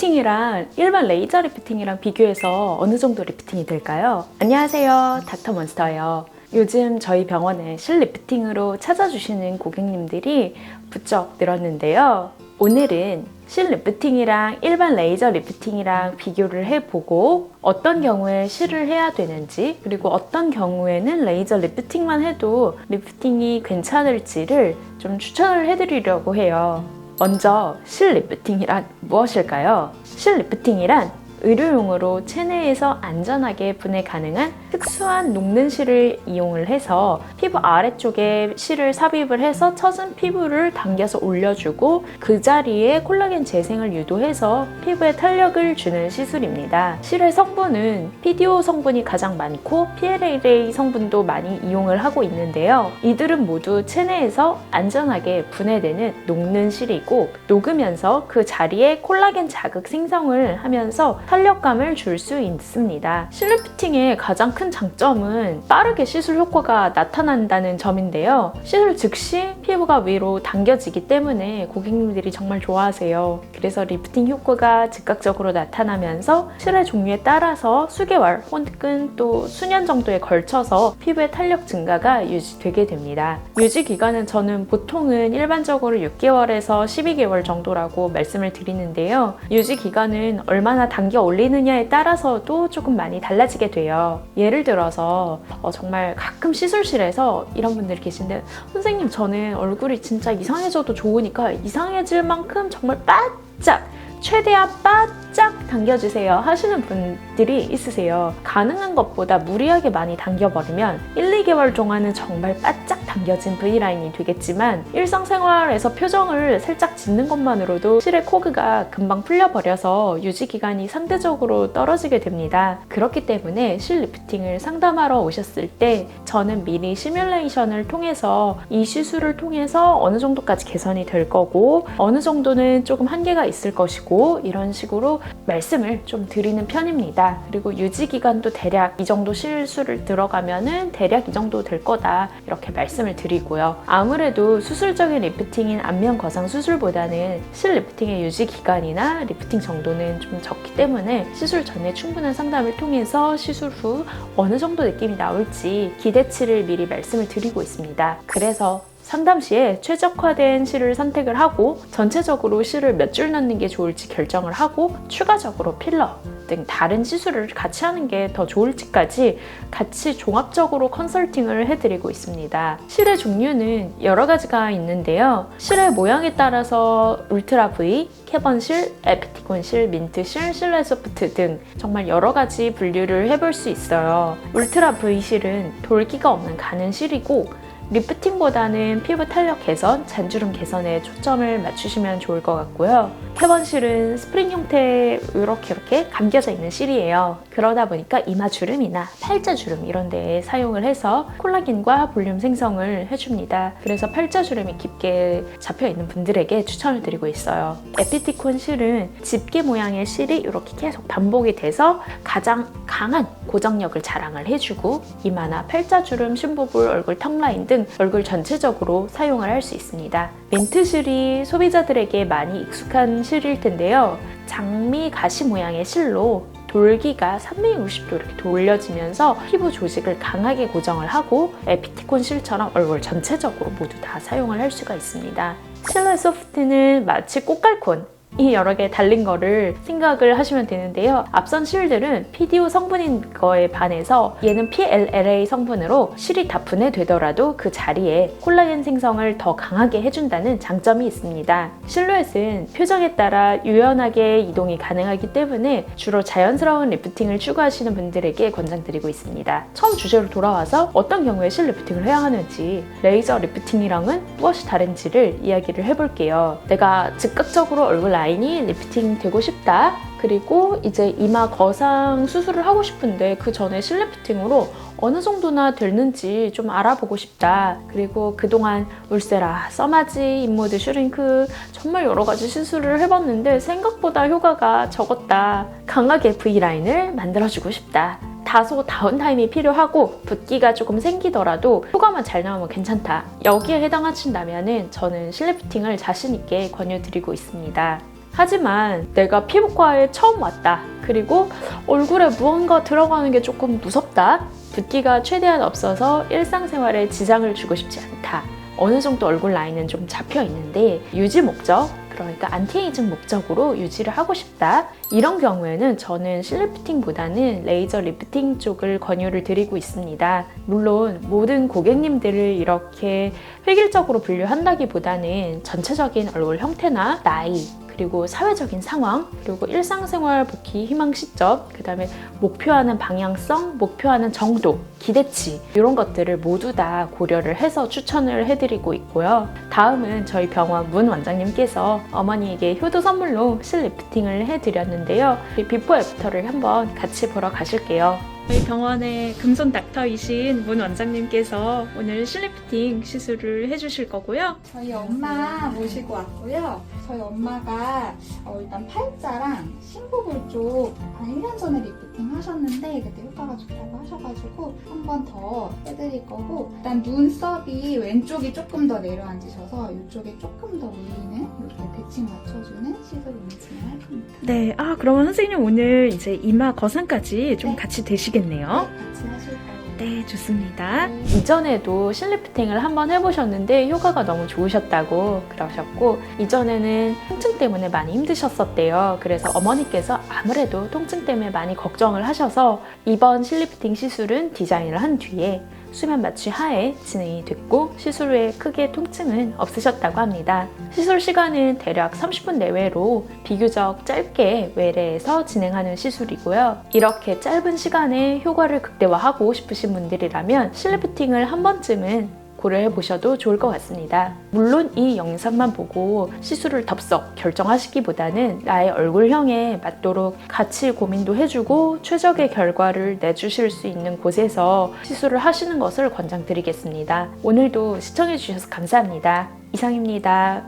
리프팅이랑 일반 레이저 리프팅이랑 비교해서 어느 정도 리프팅이 될까요? 안녕하세요, 닥터몬스터예요. 요즘 저희 병원에 실 리프팅으로 찾아주시는 고객님들이 부쩍 늘었는데요. 오늘은 실 리프팅이랑 일반 레이저 리프팅이랑 비교를 해보고 어떤 경우에 실을 해야 되는지, 그리고 어떤 경우에는 레이저 리프팅만 해도 리프팅이 괜찮을지를 좀 추천을 해드리려고 해요. 먼저 실 리프팅이란 무엇일까요? 실 리프팅이란 의료용으로 체내에서 안전하게 분해 가능한 특수한 녹는 실을 이용을 해서 피부 아래쪽에 실을 삽입을 해서 처진 피부를 당겨서 올려주고 그 자리에 콜라겐 재생을 유도해서 피부에 탄력을 주는 시술입니다. 실의 성분은 PDO 성분이 가장 많고 PLA 성분도 많이 이용을 하고 있는데요. 이들은 모두 체내에서 안전하게 분해되는 녹는 실이고, 녹으면서 그 자리에 콜라겐 자극 생성을 하면서 탄력감을 줄 수 있습니다. 실 리프팅의 가장 큰 장점은 빠르게 시술 효과가 나타난다는 점인데요. 시술 즉시 피부가 위로 당겨지기 때문에 고객님들이 정말 좋아하세요. 그래서 리프팅 효과가 즉각적으로 나타나면서 실의 종류에 따라서 수개월 혹은 또 수년 정도에 걸쳐서 피부의 탄력 증가가 유지되게 됩니다. 유지 기간은 저는 보통은 일반적으로 6개월에서 12개월 정도라고 말씀을 드리는데요. 유지 기간은 얼마나 당겨 올리느냐에 따라서도 조금 많이 달라지게 돼요. 예를 들어서 정말 가끔 시술실에서 이런 분들이 계신데, 선생님 저는 얼굴이 진짜 이상해져도 좋으니까 이상해질 만큼 정말 바짝 최대한 바짝 당겨주세요 하시는 분들이 있으세요. 가능한 것보다 무리하게 많이 당겨버리면 1, 2개월 동안은 정말 바짝 당겨진 V라인이 되겠지만 일상생활에서 표정을 살짝 짓는 것만으로도 실의 코그가 금방 풀려버려서 유지기간이 상대적으로 떨어지게 됩니다. 그렇기 때문에 실 리프팅을 상담하러 오셨을 때 저는 미리 시뮬레이션을 통해서 이 시술을 통해서 어느 정도까지 개선이 될 거고 어느 정도는 조금 한계가 있을 것이고 이런 식으로 말씀을 좀 드리는 편입니다. 그리고 유지기간도 대략 이 정도 시술을 들어가면은 대략 이 정도 될 거다 이렇게 말씀을 드리고요. 아무래도 수술적인 리프팅인 안면 거상 수술보다는 실 리프팅의 유지기간이나 리프팅 정도는 좀 적기 때문에 시술 전에 충분한 상담을 통해서 시술 후 어느 정도 느낌이 나올지 기대치를 미리 말씀을 드리고 있습니다. 그래서 상담 시에 최적화된 실을 선택을 하고 전체적으로 실을 몇 줄 넣는 게 좋을지 결정을 하고 추가적으로 필러 등 다른 시술을 같이 하는 게 더 좋을지까지 같이 종합적으로 컨설팅을 해드리고 있습니다. 실의 종류는 여러 가지가 있는데요. 실의 모양에 따라서 울트라 V, 캐번실, 에피티콘실, 민트실, 실내소프트 등 정말 여러 가지 분류를 해볼 수 있어요. 울트라 V 실은 돌기가 없는 가는 실이고 리프팅보다는 피부 탄력 개선, 잔주름 개선에 초점을 맞추시면 좋을 것 같고요. 캐번실은 스프링 형태의 이렇게 감겨져 있는 실이에요. 그러다 보니까 이마주름이나 팔자주름 이런 데에 사용을 해서 콜라겐과 볼륨 생성을 해줍니다. 그래서 팔자주름이 깊게 잡혀있는 분들에게 추천을 드리고 있어요. 에피티콘 실은 집게 모양의 실이 이렇게 계속 반복이 돼서 가장 강한 고정력을 자랑을 해주고 이마나 팔자주름, 심부볼, 얼굴 턱 라인 등 얼굴 전체적으로 사용을 할 수 있습니다. 민트실이 소비자들에게 많이 익숙한 실일 텐데요. 장미 가시 모양의 실로 돌기가 360도 이렇게 돌려지면서 피부 조직을 강하게 고정을 하고 에피티콘 실처럼 얼굴 전체적으로 모두 다 사용을 할 수가 있습니다. 실내 소프트는 마치 꽃갈콘 이 여러 개 달린 거를 생각을 하시면 되는데요. 앞선 실들은 PDO 성분인 거에 반해서 얘는 PLA 성분으로 실이 다 분해되더라도 그 자리에 콜라겐 생성을 더 강하게 해준다는 장점이 있습니다. 실루엣은 표정에 따라 유연하게 이동이 가능하기 때문에 주로 자연스러운 리프팅을 추구하시는 분들에게 권장드리고 있습니다. 처음 주제로 돌아와서 어떤 경우에 실 리프팅을 해야 하는지, 레이저 리프팅이랑은 무엇이 다른지를 이야기를 해볼게요. 내가 즉각적으로 얼굴 라인이 리프팅 되고 싶다. 그리고 이제 이마 거상 수술을 하고 싶은데 그 전에 실 리프팅으로 어느 정도나 되는지 좀 알아보고 싶다. 그리고 그동안 울세라, 써마지, 인모드, 슈링크 정말 여러 가지 시술을 해봤는데 생각보다 효과가 적었다. 강하게 V라인을 만들어주고 싶다. 다소 다운타임이 필요하고 붓기가 조금 생기더라도 효과만 잘 나오면 괜찮다. 여기에 해당하신다면 저는 실 리프팅을 자신 있게 권유드리고 있습니다. 하지만 내가 피부과에 처음 왔다. 그리고 얼굴에 무언가 들어가는 게 조금 무섭다. 붓기가 최대한 없어서 일상생활에 지장을 주고 싶지 않다. 어느 정도 얼굴 라인은 좀 잡혀 있는데 유지 목적, 그러니까 안티에이징 목적으로 유지를 하고 싶다. 이런 경우에는 저는 실리프팅보다는 레이저 리프팅 쪽을 권유를 드리고 있습니다. 물론 모든 고객님들을 이렇게 획일적으로 분류한다기보다는 전체적인 얼굴 형태나 나이, 그리고 사회적인 상황, 그리고 일상생활 복귀 희망 시점, 그 다음에 목표하는 방향성, 목표하는 정도, 기대치 이런 것들을 모두 다 고려를 해서 추천을 해드리고 있고요. 다음은 저희 병원 문 원장님께서 어머니에게 효도 선물로 실리프팅을 해드렸는데요. 비포 애프터를 한번 같이 보러 가실게요. 저희 병원의 금손 닥터이신 문 원장님께서 오늘 실리프팅 시술을 해주실 거고요. 저희 엄마 모시고 왔고요. 저희 엄마가 일단 팔자랑 심부볼 쪽 한 1년 전에 리프팅 하셨는데 그때 효과가 좋다고 하셔가지고 한 번 더 해드릴 거고, 일단 눈썹이 왼쪽이 조금 더 내려앉으셔서 이쪽에 조금 더 올리는 이렇게 대칭 맞춰주는 시술을 진행할 겁니다. 네, 그러면 선생님 오늘 이제 이마 거상까지 좀 네. 같이 되시겠네요. 같이 하실 거예요. 네, 좋습니다. 네. 이전에도 실리프팅을 한번 해보셨는데 효과가 너무 좋으셨다고 그러셨고, 이전에는 통증 때문에 많이 힘드셨었대요. 그래서 어머니께서 아무래도 통증 때문에 많이 걱정을 하셔서 이번 실리프팅 시술은 디자인을 한 뒤에 수면 마취 하에 진행이 됐고, 시술 후에 크게 통증은 없으셨다고 합니다. 시술 시간은 대략 30분 내외로 비교적 짧게 외래에서 진행하는 시술이고요. 이렇게 짧은 시간에 효과를 극대화하고 싶으신 분들이라면 실리프팅을 한 번쯤은 고려해 보셔도 좋을 것 같습니다. 물론 이 영상만 보고 시술을 덥석 결정하시기보다는 나의 얼굴형에 맞도록 같이 고민도 해주고 최적의 결과를 내주실 수 있는 곳에서 시술을 하시는 것을 권장드리겠습니다. 오늘도 시청해 주셔서 감사합니다. 이상입니다.